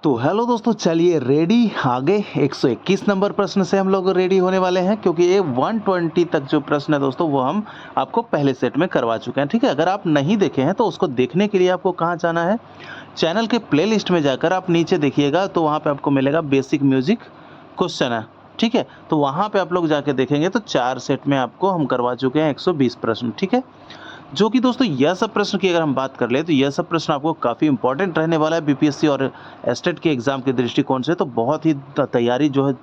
तो हेलो दोस्तों, चलिए रेडी आगे 121 नंबर प्रश्न से हम लोग रेडी होने वाले हैं, क्योंकि ये 120 तक जो प्रश्न है दोस्तों वो हम आपको पहले सेट में करवा चुके हैं। ठीक है, अगर आप नहीं देखे हैं तो उसको देखने के लिए आपको कहाँ जाना है, चैनल के प्लेलिस्ट में जाकर आप नीचे देखिएगा तो वहाँ पे आपको मिलेगा बेसिक म्यूजिक क्वेश्चन है। ठीक है, तो वहाँ पे आप लोग जाके देखेंगे तो 4 सेट में आपको हम करवा चुके हैं 120 प्रश्न। ठीक है, जो कि दोस्तों यह सब प्रश्न की अगर हम बात कर लें तो यह सब प्रश्न आपको काफ़ी इंपॉर्टेंट रहने वाला है बीपीएससी और एस्टेट के एग्ज़ाम के दृष्टिकोण से। तो बहुत ही तैयारी जो है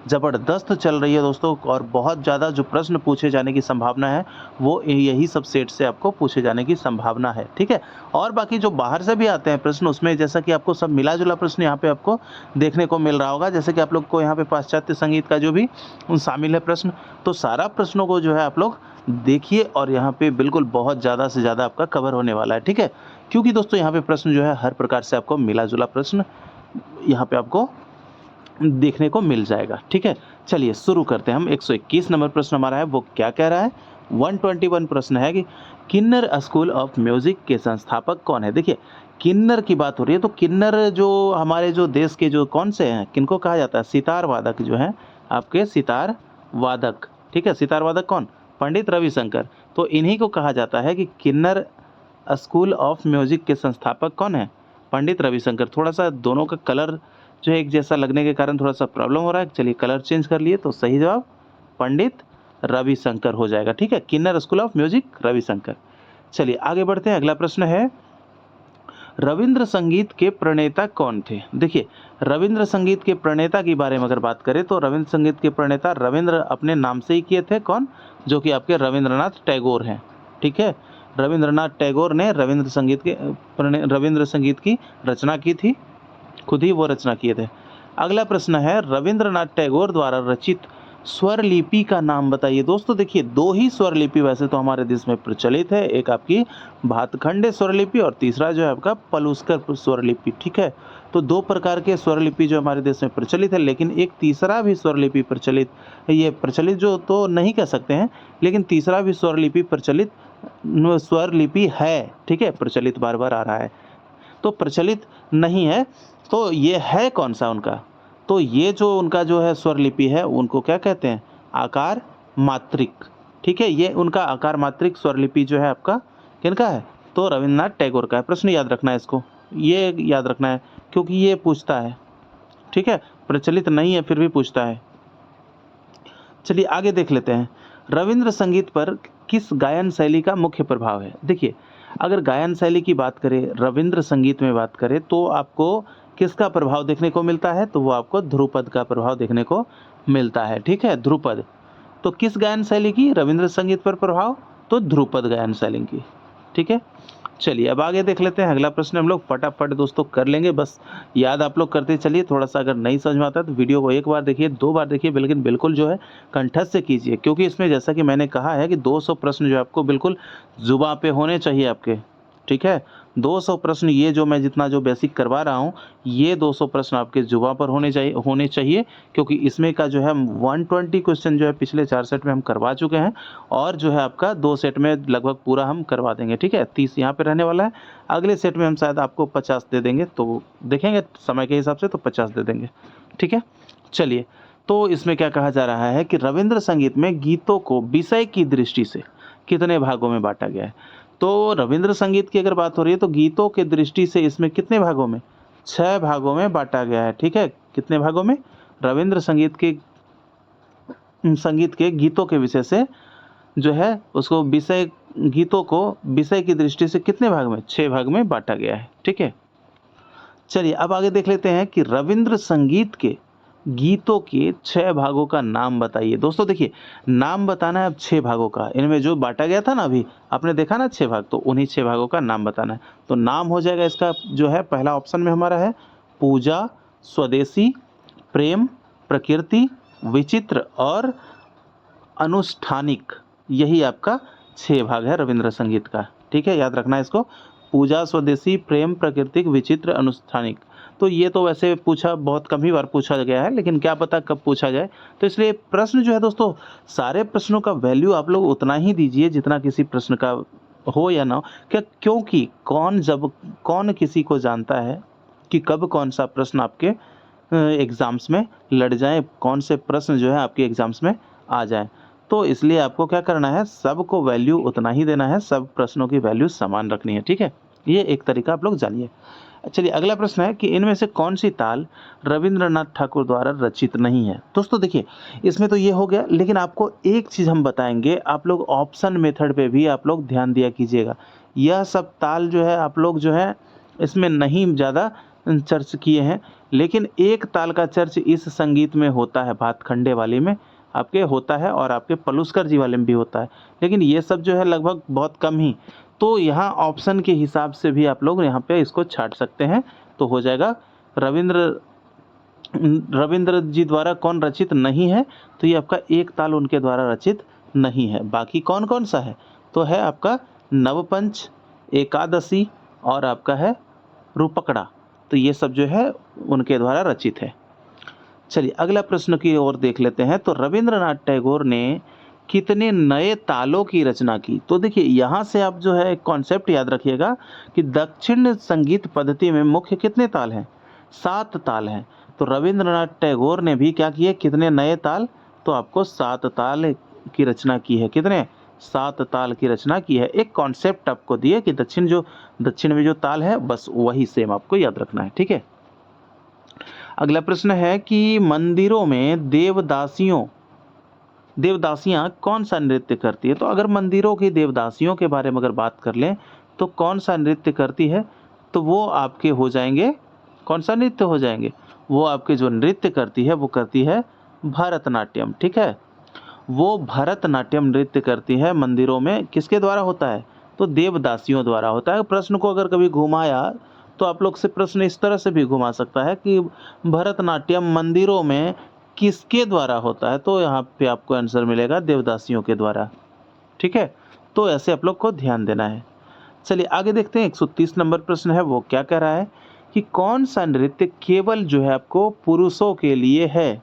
ज़बरदस्त चल रही है दोस्तों, और बहुत ज़्यादा जो प्रश्न पूछे जाने की संभावना है वो यही सब सेट से आपको पूछे जाने की संभावना है। ठीक है, और बाकी जो बाहर से भी आते हैं प्रश्न उसमें जैसा कि आपको सब मिला जुला प्रश्न यहाँ पे आपको देखने को मिल रहा होगा, जैसे कि आप लोग को यहाँ पे पाश्चात्य संगीत का जो भी शामिल है प्रश्न, तो सारा प्रश्नों को जो है आप लोग देखिए, और यहाँ पे बिल्कुल बहुत ज़्यादा से ज़्यादा आपका कवर होने वाला है। ठीक है, क्योंकि दोस्तों यहाँ पे प्रश्न जो है हर प्रकार से आपको मिला जुला प्रश्न यहाँ पे आपको देखने को मिल जाएगा। ठीक है, चलिए शुरू करते हैं हम। 121 नंबर प्रश्न हमारा है, वो क्या कह रहा है। 121 प्रश्न है कि किन्नर स्कूल ऑफ म्यूजिक के संस्थापक कौन है। देखिए, किन्नर की बात हो रही है, तो किन्नर जो हमारे जो देश के जो कौन से हैं, किनको कहा जाता है, सितार वादक जो हैं आपके, सितार वादक। ठीक है, सितार वादक कौन, पंडित रविशंकर। तो इन्हीं को कहा जाता है कि किन्नर स्कूल ऑफ म्यूजिक के संस्थापक कौन है, पंडित रविशंकर। थोड़ा सा दोनों का कलर जो है एक जैसा लगने के कारण थोड़ा सा प्रॉब्लम हो रहा है, चलिए कलर चेंज कर लिए तो सही जवाब पंडित रविशंकर हो जाएगा। ठीक है, किन्नर स्कूल ऑफ म्यूजिक रविशंकर। चलिए आगे बढ़ते हैं, अगला प्रश्न है, रविंद्र संगीत के प्रणेता कौन थे। देखिए, रविंद्र संगीत के प्रणेता की बारे में अगर बात करें तो रविंद्र संगीत के प्रणेता रविंद्र अपने नाम से ही किए थे। कौन, जो कि आपके रविंद्रनाथ टैगोर हैं। ठीक है, रविंद्रनाथ टैगोर ने रविंद्र संगीत की रचना की थी, खुद ही वो रचना किए थे। अगला प्रश्न है, रविंद्रनाथ टैगोर द्वारा रचित स्वर लिपि का नाम बताइए। दोस्तों देखिए, दो ही स्वर लिपि वैसे तो हमारे देश में प्रचलित है, एक आपकी भातखंडे स्वर लिपि और तीसरा जो है आपका पलुस्कर स्वर लिपि। ठीक है, तो दो प्रकार के स्वर लिपि जो हमारे देश में प्रचलित है, लेकिन एक तीसरा भी स्वर लिपि प्रचलित, ये प्रचलित जो तो नहीं कह सकते हैं, लेकिन तीसरा भी स्वर लिपि प्रचलित स्वर लिपि है। ठीक है, प्रचलित बार बार आ रहा है, तो प्रचलित नहीं है, तो ये है कौन सा उनका, तो ये जो उनका जो है स्वर लिपि है उनको क्या कहते हैं, आकार मात्रिक। ठीक है, ये उनका आकार मात्रिक स्वर लिपि जो है आपका किनका है, तो रविंद्रनाथ टैगोर का है। प्रश्न याद रखना है इसको, ये याद रखना है क्योंकि ये पूछता है। ठीक है, प्रचलित नहीं है फिर भी पूछता है। चलिए आगे देख लेते हैं, रविंद्र संगीत पर किस गायन शैली का मुख्य प्रभाव है। देखिए, अगर गायन शैली की बात करें, रविंद्र संगीत में बात करें, तो आपको किसका प्रभाव देखने को मिलता है, तो वो आपको ध्रुपद का प्रभाव देखने को मिलता है। ठीक है, ध्रुपद। तो किस गायन शैली की रविंद्र संगीत पर प्रभाव, तो ध्रुपद गायन शैली की। ठीक है, चलिए अब आगे देख लेते हैं, अगला प्रश्न हम लोग फटाफट दोस्तों कर लेंगे, बस याद आप लोग करते चलिए। थोड़ा सा अगर नहीं समझ में आता है तो वीडियो को एक बार देखिए, दो बार देखिए, लेकिन बिल्कुल जो है कंठस्थ से कीजिए, क्योंकि इसमें जैसा कि मैंने कहा है कि 200 प्रश्न जो आपको बिल्कुल जुबान पे होने चाहिए आपके। ठीक है, 200 प्रश्न, ये जो मैं जितना जो बेसिक करवा रहा हूँ, ये 200 प्रश्न आपके जुबान पर होने चाहिए, क्योंकि इसमें का जो है 120 क्वेश्चन जो है पिछले 4 सेट में हम करवा चुके हैं, और जो है आपका 2 सेट में लगभग पूरा हम करवा देंगे। ठीक है, 30 यहाँ पे रहने वाला है, अगले सेट में हम शायद आपको 50 दे देंगे, तो देखेंगे समय के हिसाब से तो 50 दे देंगे। ठीक है, चलिए, तो इसमें क्या कहा जा रहा है कि रविंद्र संगीत में गीतों को विषय की दृष्टि से कितने भागों में बांटा गया है। तो रविंद्र संगीत की अगर बात हो रही है तो गीतों के दृष्टि से इसमें कितने भागों में, 6 भागों में बांटा गया है। ठीक है, कितने भागों में, रविंद्र संगीत के गीतों के विषय से जो है उसको गीतों को विषय की दृष्टि से कितने भाग में, 6 भाग में बांटा गया है। ठीक है, चलिए अब आगे देख लेते हैं कि रविंद्र संगीत के गीतों के 6 भागों का नाम बताइए। दोस्तों देखिए, नाम बताना है अब 6 भागों का, इनमें जो बांटा गया था ना, अभी आपने देखा ना 6 भाग, तो उन्हीं 6 भागों का नाम बताना है। तो नाम हो जाएगा इसका जो है, पहला ऑप्शन में हमारा है पूजा, स्वदेशी, प्रेम, प्रकृति, विचित्र और अनुष्ठानिक। यही आपका 6 भाग है रविंद्र संगीत का। ठीक है, याद रखना है इसको, पूजा, स्वदेशी, प्रेम, प्राकृतिक, विचित्र, अनुष्ठानिक। तो ये तो वैसे पूछा बहुत कम ही बार पूछा गया है, लेकिन क्या पता कब पूछा जाए, तो इसलिए प्रश्न जो है दोस्तों, सारे प्रश्नों का वैल्यू आप लोग उतना ही दीजिए जितना किसी प्रश्न का हो या ना हो। क्योंकि कौन किसी को जानता है कि कब कौन सा प्रश्न आपके एग्ज़ाम्स में लड़ जाए, कौन से प्रश्न जो है आपके एग्ज़ाम्स में आ जाए। तो इसलिए आपको क्या करना है, सबको वैल्यू उतना ही देना है, सब प्रश्नों की वैल्यू समान रखनी है, ठीक है। ये एक तरीका आप लोग जानिए। चलिए अगला प्रश्न है कि इनमें से कौन सी ताल रविंद्रनाथ ठाकुर द्वारा रचित नहीं है। दोस्तों देखिए, इसमें तो ये हो गया, लेकिन आपको एक चीज़ हम बताएंगे, आप लोग ऑप्शन मेथड पे भी आप लोग ध्यान दिया कीजिएगा। यह सब ताल जो है आप लोग जो है इसमें नहीं ज़्यादा चर्च किए हैं, लेकिन एक ताल का चर्च इस संगीत में होता है, भातखंडे वाली में आपके होता है और आपके पलुस्कर जी वाले में भी होता है, लेकिन ये सब जो है लगभग बहुत कम ही। तो यहाँ ऑप्शन के हिसाब से भी आप लोग यहाँ पे इसको छाट सकते हैं, तो हो जाएगा रविंद्र जी द्वारा कौन रचित नहीं है, तो ये आपका एक ताल उनके द्वारा रचित नहीं है। बाकी कौन कौन सा है, तो है आपका नवपंच, एकादशी और आपका है रूपकड़ा, तो ये सब जो है उनके द्वारा रचित है। चलिए अगला प्रश्न की ओर देख लेते हैं। तो रविंद्रनाथ टैगोर ने कितने नए तालों की रचना की। तो देखिए यहाँ से आप जो है एक कॉन्सेप्ट याद रखिएगा कि दक्षिण संगीत पद्धति में मुख्य कितने ताल हैं, 7 ताल हैं। तो रविंद्रनाथ टैगोर ने भी क्या किए, कितने नए ताल, तो आपको 7 ताल की रचना की है। कितने, 7 ताल की रचना की है। एक कॉन्सेप्ट आपको दिए कि दक्षिण में जो ताल है बस वही सेम आपको याद रखना है, ठीक है। अगला प्रश्न है कि मंदिरों में देवदासियां कौन सा नृत्य करती है। तो अगर मंदिरों की देवदासियों के बारे में अगर बात कर लें तो कौन सा नृत्य करती है, तो वो आपके हो जाएंगे, कौन सा नृत्य हो जाएंगे, वो आपके जो नृत्य करती है वो करती है भरतनाट्यम, ठीक है। वो भरतनाट्यम नृत्य करती है मंदिरों में, किसके द्वारा होता है, तो देवदासियों द्वारा होता है। प्रश्न को अगर कभी घुमाया तो आप लोग से प्रश्न इस तरह से भी घुमा सकता है कि भरतनाट्यम मंदिरों में किसके द्वारा होता है, तो यहाँ पे आपको आंसर मिलेगा देवदासियों के द्वारा, ठीक है। तो ऐसे आप लोग को ध्यान देना है। चलिए आगे देखते हैं, 130 नंबर प्रश्न है, वो क्या कह रहा है कि कौन सा नृत्य केवल जो है आपको पुरुषों के लिए है।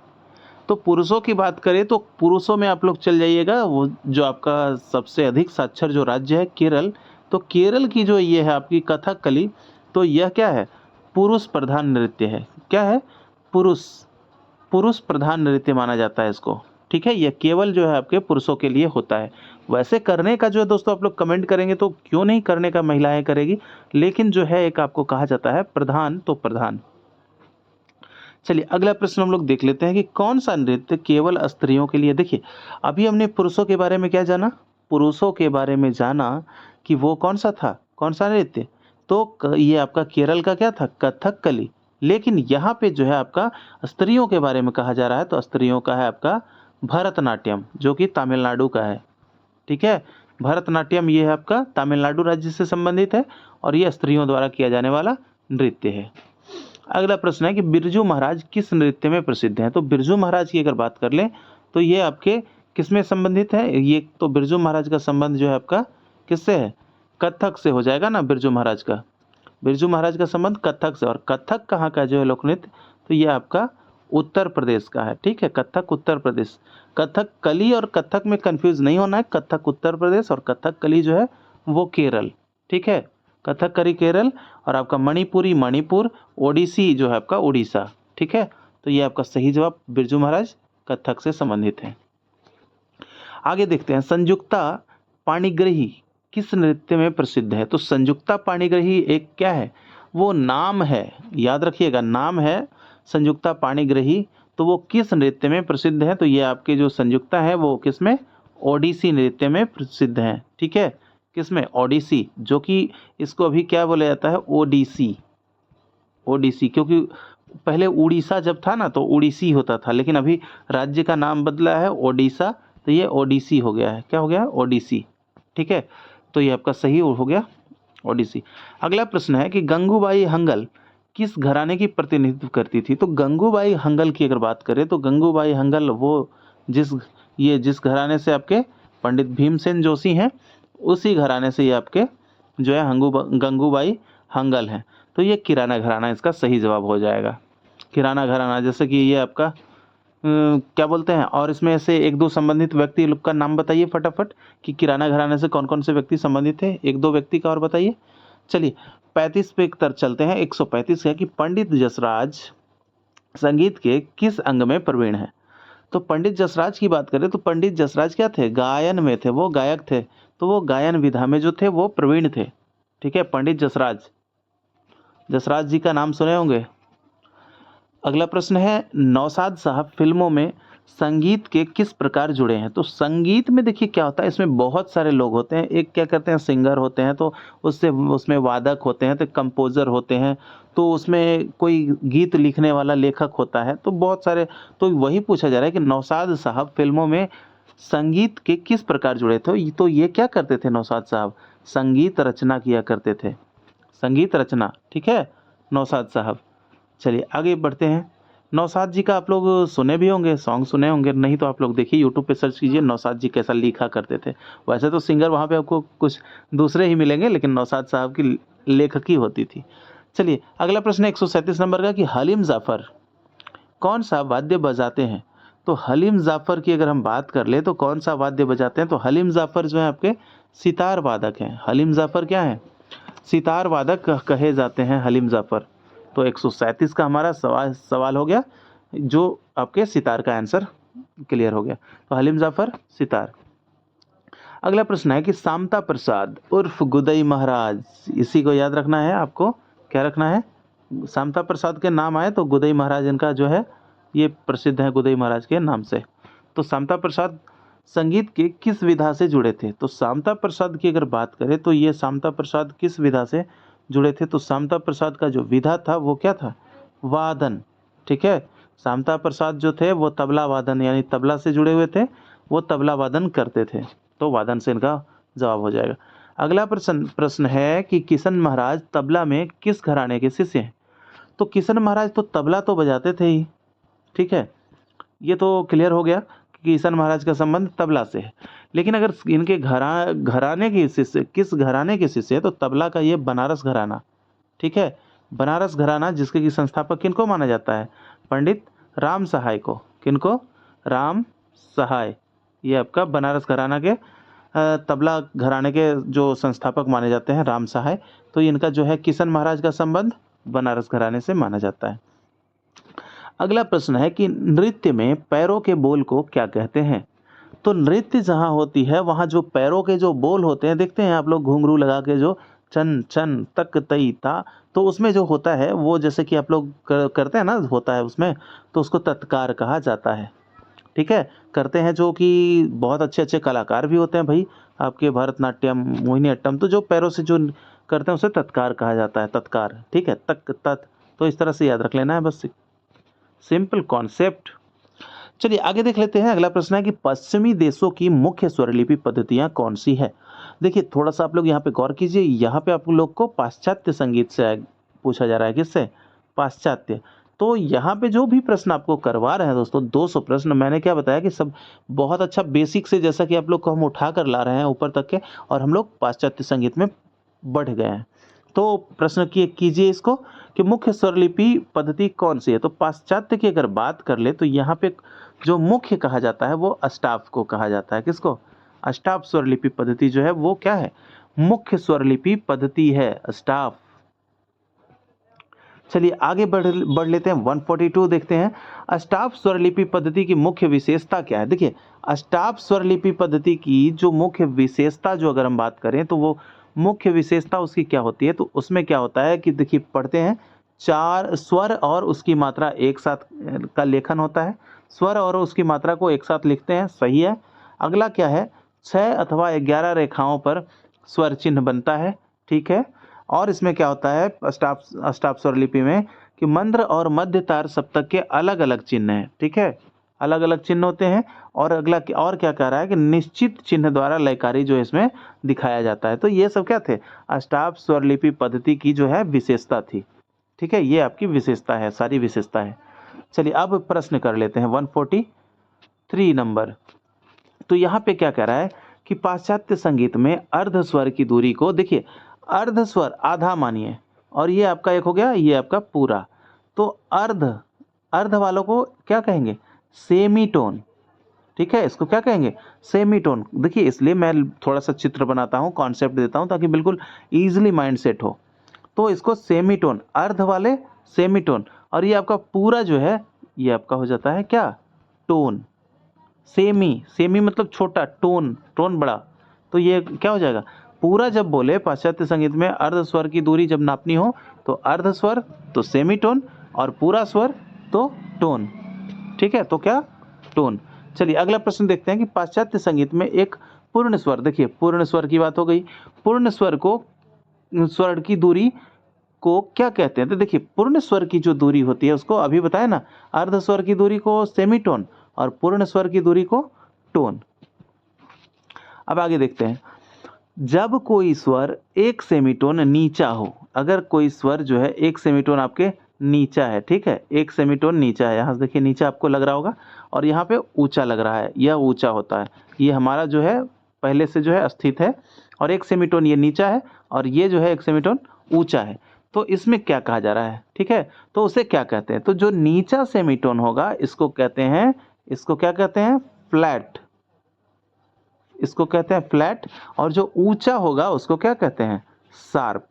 तो पुरुषों की बात करें तो पुरुषों में आप लोग चल जाइएगा, वो जो आपका सबसे अधिक साक्षर जो राज्य है केरल, तो केरल की जो ये है आपकी कथकली, तो यह क्या है, पुरुष प्रधान नृत्य है। क्या है, पुरुष प्रधान नृत्य माना जाता है इसको, ठीक है। यह केवल जो है आपके पुरुषों के लिए होता है। वैसे करने का जो है दोस्तों आप लोग कमेंट करेंगे तो क्यों नहीं करने का, महिलाएं करेगी, लेकिन जो है एक आपको कहा जाता है प्रधान, तो प्रधान। चलिए अगला प्रश्न हम लोग देख लेते हैं कि कौन सा नृत्य केवल स्त्रियों के लिए। देखिए अभी हमने पुरुषों के बारे में क्या जाना, पुरुषों के बारे में जाना कि वो कौन सा था, कौन सा नृत्य, तो ये आपका केरल का क्या था, कथकली। लेकिन यहाँ पे जो है आपका स्त्रियों के बारे में कहा जा रहा है, तो स्त्रियों का है आपका भरतनाट्यम, जो कि तमिलनाडु का है, ठीक है। भरतनाट्यम ये है आपका तमिलनाडु राज्य से संबंधित है और ये स्त्रियों द्वारा किया जाने वाला नृत्य है। अगला प्रश्न है कि बिरजू महाराज किस नृत्य में प्रसिद्ध हैं। तो बिरजू महाराज की अगर बात कर लें तो ये आपके किस में संबंधित है, ये तो बिरजू महाराज का संबंध जो है आपका किससे है, कथक से हो जाएगा ना। बिरजू महाराज का संबंध कथक से, और कथक कहाँ का जो है लोक नृत्य, तो ये आपका उत्तर प्रदेश का है, ठीक है। कथक उत्तर प्रदेश, कथक कली और कथक में कंफ्यूज नहीं होना है, कथक उत्तर प्रदेश और कथक कली जो है वो केरल, ठीक है। कथकली केरल और आपका मणिपुरी मणिपुर, ओडिसी जो है आपका उड़ीसा, ठीक है। तो ये आपका सही जवाब, बिरजू महाराज कथक से संबंधित है। आगे देखते हैं, संयुक्ता पाणिग्रही किस नृत्य में प्रसिद्ध है। तो संयुक्ता पाणिग्रही एक क्या है, वो नाम है, याद रखिएगा नाम है संयुक्ता पाणिग्रही। तो वो किस नृत्य में प्रसिद्ध है, तो ये आपके जो संयुक्ता है वो किस में, ओडिसी नृत्य में प्रसिद्ध है, ठीक है। किसमें, ओडिसी, जो कि इसको अभी क्या बोला जाता है, ओडिसी, क्योंकि पहले उड़ीसा जब था ना तो उड़ीसी होता था, लेकिन अभी राज्य का नाम बदला है ओडिशा, तो ये ओडिसी हो गया है, क्या हो गया, ओडिसी, ठीक है। तो ये आपका सही हो गया ओडिसी। अगला प्रश्न है कि गंगूबाई हंगल किस घराने की प्रतिनिधित्व करती थी। तो गंगूबाई हंगल की अगर बात करें तो गंगूबाई हंगल वो जिस घराने से आपके पंडित भीमसेन जोशी हैं, उसी घराने से ये आपके जो है गंगूबाई हंगल हैं। तो ये किराना घराना इसका सही जवाब हो जाएगा, किराना घराना। जैसे कि ये आपका क्या बोलते हैं, और इसमें से एक दो संबंधित व्यक्ति लोग का नाम बताइए फटाफट कि किराना घराने से कौन कौन से व्यक्ति संबंधित थे, एक दो व्यक्ति का और बताइए। चलिए 35 पे एक तरफ चलते हैं। 135 है कि पंडित जसराज संगीत के किस अंग में प्रवीण है। तो पंडित जसराज की बात करें तो पंडित जसराज क्या थे, गायन में थे, वो गायक थे, तो वो गायन विधा में जो थे वो प्रवीण थे। ठीक है, पंडित जसराज, जसराज जी का नाम सुने होंगे। अगला प्रश्न है, नौशाद साहब फिल्मों में संगीत के किस प्रकार जुड़े हैं। तो संगीत में देखिए क्या होता है, इसमें बहुत सारे लोग होते हैं। एक क्या करते हैं, सिंगर होते हैं, तो उससे उसमें वादक होते हैं, तो कंपोजर होते हैं, तो उसमें कोई गीत लिखने वाला लेखक होता है, तो बहुत सारे। तो वही पूछा जा रहा है कि नौशाद साहब फिल्मों में संगीत के किस प्रकार जुड़े थे। तो ये क्या करते थे नौशाद साहब, संगीत रचना किया करते थे, संगीत रचना। ठीक है, नौशाद साहब। चलिए आगे बढ़ते हैं। नौशाद जी का आप लोग सुने भी होंगे, सॉन्ग सुने होंगे, नहीं तो आप लोग देखिए यूट्यूब पे सर्च कीजिए नौशाद जी कैसा लिखा करते थे। वैसे तो सिंगर वहाँ पे आपको कुछ दूसरे ही मिलेंगे, लेकिन नौशाद साहब की लेखकी होती थी। चलिए अगला प्रश्न है 137 नंबर का कि हलीम जाफ़र कौन सा वाद्य बजाते हैं। तो हलीम जाफ़र की अगर हम बात कर ले तो कौन सा वाद्य बजाते हैं, तो हलीम जाफ़र जो है आपके सितार वादक हैं। हलीम जाफ़र क्या है, सितार वादक कहे जाते हैं हलीम जाफ़र। तो 137 का हमारा सवाल हो गया, जो आपके सितार का आंसर क्लियर हो गया। तो हलीम जाफ़र सितार। अगला प्रश्न है कि सामता प्रसाद उर्फ गुदई महाराज, इसी को याद रखना है आपको। क्या रखना है, सामता प्रसाद के नाम आए तो गुदई महाराज इनका जो है ये प्रसिद्ध है गुदई महाराज के नाम से। तो सामता प्रसाद संगीत के किस विधा से जुड़े थे। तो सामता प्रसाद की अगर बात करें तो ये सामता प्रसाद किस विधा से जुड़े थे। तो सामता प्रसाद का जो विधा था वो क्या था, वादन। ठीक है, सामता प्रसाद जो थे वो तबला वादन यानी तबला से जुड़े हुए थे, वो तबला वादन करते थे। तो वादन से इनका जवाब हो जाएगा। अगला प्रश्न है कि किशन महाराज तबला में किस घराने के शिष्य हैं। तो किशन महाराज तो तबला तो बजाते थे ही, ठीक है, ये तो क्लियर हो गया कि किशन महाराज का संबंध तबला से है। लेकिन अगर इनके घराने के शिष्य किस घराने के शिष्य है, तो तबला का ये बनारस घराना। ठीक है, बनारस घराना जिसके की संस्थापक किनको माना जाता है, पंडित राम सहाय को। किनको, राम सहाय, ये आपका बनारस घराना के तबला घराने के जो संस्थापक माने जाते हैं राम सहाय। तो इनका जो है किशन महाराज का संबंध बनारस घराने से माना जाता है। अगला प्रश्न है कि नृत्य में पैरों के बोल को क्या कहते हैं। तो नृत्य जहाँ होती है वहाँ जो पैरों के जो बोल होते हैं, देखते हैं आप लोग घुंघरू लगा के जो चन चन तक तई ता, तो उसमें जो होता है वो जैसे कि आप लोग करते हैं ना, होता है उसमें, तो उसको तत्कार कहा जाता है। ठीक है, करते हैं जो कि बहुत अच्छे अच्छे कलाकार भी होते हैं भाई, आपके भरतनाट्यम मोहिनी अट्टम, तो जो पैरों से जो करते हैं उसे तत्कार कहा जाता है, तत्कार। ठीक है, तक तत्, तो इस तरह से याद रख लेना है, बस सिंपल कॉन्सेप्ट। चलिए आगे देख लेते हैं। अगला प्रश्न है कि पश्चिमी देशों की मुख्य स्वरलिपि पद्धतियां कौन सी है। देखिए थोड़ा सा आप लोग यहाँ पे गौर कीजिए, यहाँ पे आप लोग को पाश्चात्य संगीत से पूछा जा रहा है, किससे, पाश्चात्य। तो यहाँ पे जो भी प्रश्न आपको करवा रहे हैं दोस्तों, 200 प्रश्न, मैंने क्या बताया कि सब बहुत अच्छा बेसिक से, जैसा कि आप लोग को हम उठा कर ला रहे हैं ऊपर तक के, और हम लोग पाश्चात्य संगीत में बढ़ गए हैं। तो प्रश्न कीजिए इसको कि मुख्य स्वरलिपि पद्धति कौन सी है। तो पाश्चात्य की अगर बात कर ले तो यहाँ पे जो मुख्य कहा जाता है वो अष्टाव को कहा जाता है। किसको, अष्टाव स्वरलिपि पद्धति जो है वो क्या है, मुख्य स्वरलिपि पद्धति है, अष्टाव। चलिए आगे बढ़ लेते हैं। 142 देखते हैं, अष्टाव स्वरलिपि पद्धति की मुख्य विशेषता क्या है। देखिए अष्टाव स्वरलिपि पद्धति की जो मुख्य विशेषता, जो अगर हम बात करें तो वो मुख्य विशेषता उसकी क्या होती है। तो उसमें क्या होता है कि देखिए पढ़ते हैं, 4 स्वर और उसकी मात्रा एक साथ का लेखन होता है, स्वर और उसकी मात्रा को एक साथ लिखते हैं, सही है। अगला क्या है, 6 अथवा 11 रेखाओं पर स्वर चिन्ह बनता है, ठीक है। और इसमें क्या होता है अष्टाव स्वरलिपि में कि मंद्र और मध्य तार सप्तक के अलग अलग चिन्ह हैं, ठीक है, अलग अलग चिन्ह होते हैं। और अगला और क्या कह रहा है कि निश्चित चिन्ह द्वारा लयकारी जो इसमें दिखाया जाता है। तो ये सब क्या थे, अष्टाव स्वरलिपि पद्धति की जो है विशेषता थी, ठीक है, ये आपकी विशेषता है, सारी विशेषता है। चलिए अब प्रश्न कर लेते हैं 143 नंबर। तो यहाँ पे क्या कह रहा है कि पाश्चात्य संगीत में अर्ध स्वर की दूरी को, देखिए अर्ध स्वर आधा मानिए, और ये आपका एक हो गया, ये आपका पूरा। तो अर्ध वालों को क्या कहेंगे, सेमीटोन, ठीक है, इसको क्या कहेंगे, सेमीटोन। देखिए इसलिए मैं थोड़ा सा चित्र बनाता हूँ, कॉन्सेप्ट देता हूँ ताकि बिल्कुल ईजिली माइंड सेट हो। तो इसको सेमीटोन, अर्ध वाले सेमीटोन, और ये आपका पूरा जो है ये आपका हो जाता है क्या, टोन। सेमी, सेमी मतलब छोटा, टोन, टोन बड़ा, तो ये क्या हो जाएगा, पूरा जब बोले पाश्चात्य संगीत में अर्ध स्वर की दूरी जब नापनी हो तो अर्ध स्वर तो सेमीटोन और पूरा स्वर तो टोन। ठीक है, तो क्या, टोन। चलिए अगला प्रश्न देखते हैं कि पाश्चात्य संगीत में एक पूर्ण स्वर, देखिए पूर्ण स्वर की बात हो गई, पूर्ण स्वर को, स्वर की दूरी को क्या कहते हैं, तो देखिए पूर्ण स्वर की जो दूरी होती है उसको अभी बताया ना, अर्ध स्वर की दूरी को सेमीटोन और पूर्ण स्वर की दूरी को टोन। अब आगे देखते हैं, जब कोई स्वर एक सेमीटोन नीचा हो, अगर कोई स्वर जो है एक सेमीटोन आपके नीचा है, ठीक है, एक सेमीटोन नीचा है, यहाँ से देखिए नीचा आपको लग रहा होगा और यहाँ पे ऊंचा लग रहा है, यह ऊंचा होता है, ये हमारा जो है पहले से जो है स्थित है, और एक सेमीटोन ये नीचा है और ये जो है एक सेमीटोन ऊंचा है, तो इसमें क्या कहा जा रहा है, ठीक है, तो उसे क्या कहते हैं, तो जो नीचा सेमीटोन होगा इसको कहते हैं, इसको क्या कहते हैं, फ्लैट, इसको कहते हैं फ्लैट, और जो ऊंचा होगा उसको क्या कहते हैं, शार्प,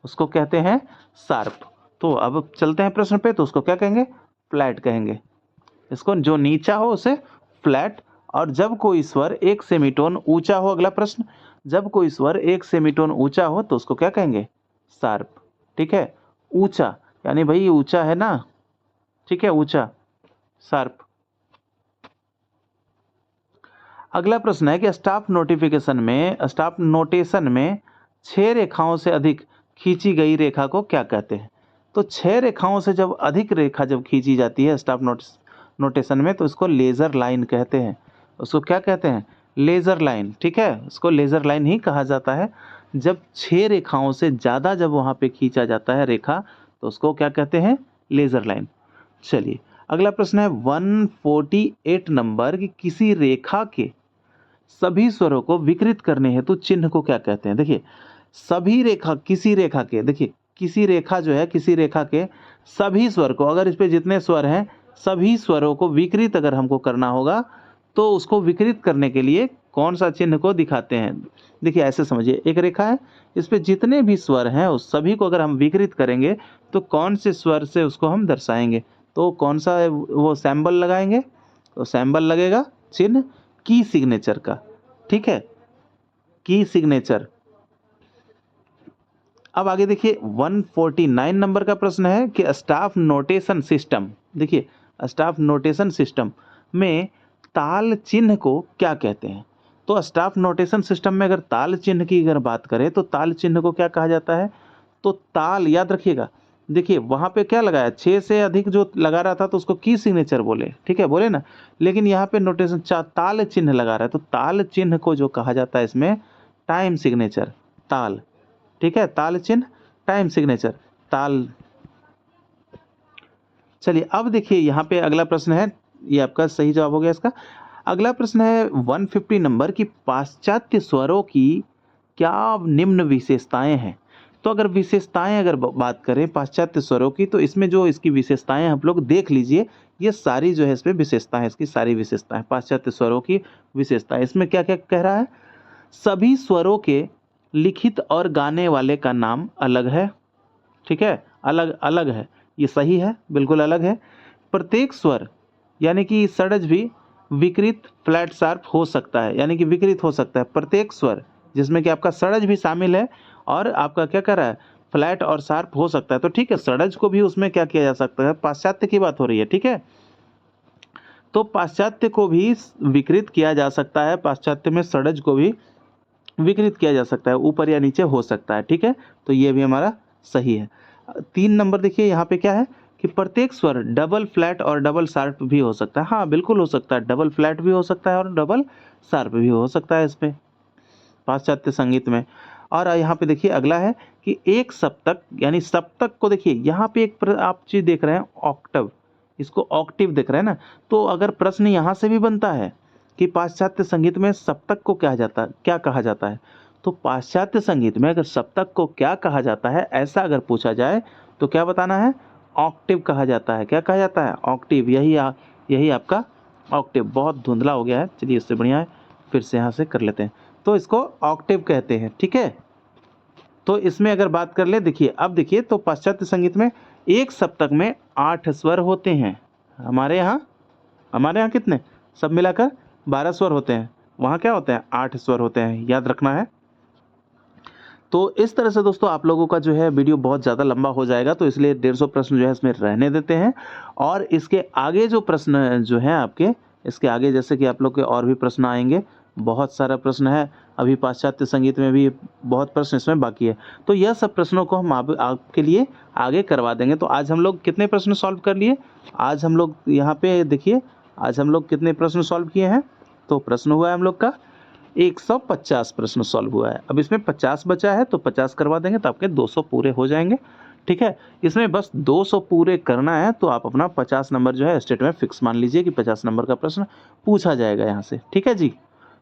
उसको कहते हैं शार्प। तो अब चलते हैं प्रश्न पे, तो उसको क्या कहेंगे, फ्लैट कहेंगे, इसको जो नीचा हो उसे फ्लैट, और जब कोई स्वर एक सेमीटोन ऊंचा हो, अगला प्रश्न, जब कोई स्वर एक सेमीटोन ऊंचा हो तो उसको क्या कहेंगे, शार्प। ठीक है, ऊंचा यानी भाई ऊंचा है ना, ठीक है, ऊंचा, शार्प। अगला प्रश्न है कि स्टाफ नोटेशन में 6 रेखाओं से अधिक खींची गई रेखा को क्या कहते हैं। तो 6 रेखाओं से जब अधिक रेखा जब खींची जाती है स्टाफ नोटेशन में तो इसको लेज़र लाइन कहते हैं। उसको क्या कहते हैं, लेज़र लाइन। ठीक है, उसको लेज़र लाइन ही कहा जाता है। जब 6 रेखाओं से ज़्यादा जब वहाँ पे खींचा जाता है रेखा तो उसको क्या कहते हैं, लेज़र लाइन। चलिए अगला प्रश्न है 148 नंबर की किसी रेखा के सभी स्वरों को विकृत करने हेतु चिन्ह को क्या कहते हैं। देखिए सभी रेखा, किसी रेखा के, देखिए किसी रेखा जो है, किसी रेखा के सभी स्वर को, अगर इस पे जितने स्वर हैं सभी स्वरों को विकृत अगर हमको करना होगा तो उसको विकृत करने के लिए कौन सा चिन्ह को दिखाते हैं। देखिए ऐसे समझिए, एक रेखा है, इस पे जितने भी स्वर हैं उस सभी को अगर हम विकृत करेंगे तो कौन से स्वर से उसको हम दर्शाएंगे, तो कौन सा वो सैम्बल लगाएंगे, तो सैम्बल लगेगा चिन्ह की सिग्नेचर का। ठीक है, की सिग्नेचर। अब आगे देखिए 149 नंबर का प्रश्न है कि स्टाफ नोटेशन सिस्टम, देखिए स्टाफ नोटेशन सिस्टम में ताल चिन्ह को क्या कहते हैं। तो स्टाफ नोटेशन सिस्टम में अगर ताल चिन्ह की अगर बात करें तो ताल चिन्ह को क्या कहा जाता है, तो ताल, याद रखिएगा, देखिए वहाँ पे क्या लगाया, 6 से अधिक जो लगा रहा था तो उसको की सिग्नेचर बोले, ठीक है, बोले ना, लेकिन यहाँ पे नोटेशन ताल चिन्ह लगा रहा है तो ताल चिन्ह को जो कहा जाता है इसमें टाइम सिग्नेचर, ताल। ठीक है, ताल चिन्ह, टाइम सिग्नेचर, ताल। चलिए अब देखिए यहाँ पे अगला प्रश्न है, ये आपका सही जवाब हो गया इसका। अगला प्रश्न है 150 नंबर की पाश्चात्य स्वरों की क्या निम्न विशेषताएं हैं। तो अगर विशेषताएं अगर बात करें पाश्चात्य स्वरों की तो इसमें जो इसकी विशेषताएं आप लोग देख लीजिए, ये सारी जो है इसमें विशेषताएं, इसकी सारी विशेषताएं पाश्चात्य स्वरों की विशेषताएं। इसमें क्या क्या कह रहा है, सभी स्वरों के लिखित और गाने वाले का नाम अलग है। ठीक है, अलग अलग है, ये सही है, बिल्कुल अलग है। प्रत्येक स्वर यानी कि षड्ज भी विकृत फ्लैट शार्प हो सकता है, यानी कि विकृत हो सकता है प्रत्येक स्वर जिसमें कि आपका षड्ज भी शामिल है और आपका क्या कर रहा है, फ्लैट और शार्प हो सकता है। तो ठीक है, षड्ज को भी उसमें क्या किया जा सकता है, पाश्चात्य की बात हो रही है, ठीक है, तो पाश्चात्य को भी विकृत किया जा सकता है, पाश्चात्य में षड्ज को भी विकृत किया जा सकता है, ऊपर या नीचे हो सकता है। ठीक है, तो ये भी हमारा सही है। 3 नंबर देखिए यहाँ पे क्या है कि प्रत्येक स्वर डबल फ्लैट और डबल शार्प भी हो सकता है। हाँ बिल्कुल हो सकता है, डबल फ्लैट भी हो सकता है और डबल शार्प भी हो सकता है इसमें पाश्चात्य संगीत में। और यहाँ पे देखिए अगला है कि एक सप्तक, यानी सप्तक को देखिए यहाँ पे एक आप चीज देख रहे हैं ऑक्टव, इसको ऑक्टिव देख रहे हैं ना, तो अगर प्रश्न यहाँ से भी बनता है कि पाश्चात्य संगीत में सप्तक को क्या कहा जाता है, तो पाश्चात्य संगीत में अगर सप्तक को क्या कहा जाता है ऐसा अगर पूछा जाए तो क्या बताना है, ऑक्टिव कहा जाता है। क्या कहा जाता है, ऑक्टिव, यही आपका ऑक्टेव बहुत धुंधला हो गया है, चलिए इससे बढ़िया है, फिर से यहाँ से कर लेते हैं। तो इसको ऑक्टेव कहते हैं, ठीक है। तो इसमें अगर बात कर ले, देखिए अब देखिए, तो पाश्चात्य संगीत में एक सप्तक में 8 स्वर होते हैं। हमारे यहाँ कितने, सब मिलाकर 12 स्वर होते हैं, वहाँ क्या होते हैं, 8 स्वर होते हैं, याद रखना है। तो इस तरह से दोस्तों आप लोगों का जो है वीडियो बहुत ज़्यादा लंबा हो जाएगा, तो इसलिए 150 प्रश्न जो है इसमें रहने देते हैं। और इसके आगे जो प्रश्न जो है आपके, इसके आगे जैसे कि आप लोग के और भी प्रश्न आएंगे, बहुत सारा प्रश्न है, अभी पाश्चात्य संगीत में भी बहुत प्रश्न इसमें बाकी है। तो यह सब प्रश्नों को हम आपके लिए आगे करवा देंगे। तो आज हम लोग कितने प्रश्न सॉल्व कर लिए, आज हम लोग यहाँ पे देखिए, आज हम लोग कितने प्रश्न सॉल्व किए हैं। तो प्रश्न हुआ है हम लोग का 150 प्रश्न सॉल्व हुआ है। अब इसमें 50 बचा है, तो 50 करवा देंगे तो आपके 200 पूरे हो जाएंगे, ठीक है। इसमें बस 200 पूरे करना है, तो आप अपना 50 नंबर जो है स्टेट में फिक्स मान लीजिए कि 50 नंबर का प्रश्न पूछा जाएगा यहाँ से, ठीक है जी।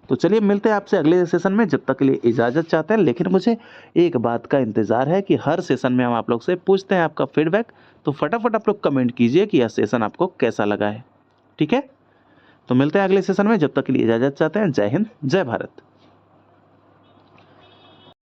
तो चलिए मिलते हैं आपसे अगले सेशन में, जब तक के लिए इजाज़त चाहते हैं। लेकिन मुझे एक बात का इंतज़ार है कि हर सेशन में हम आप लोग से पूछते हैं आपका फीडबैक, तो फटाफट आप लोग कमेंट कीजिए कि यह सेशन आपको कैसा लगा है, ठीक है। तो मिलते हैं अगले सेशन में, जब तक के लिए इजाज़त चाहते हैं। जय हिंद, जय भारत।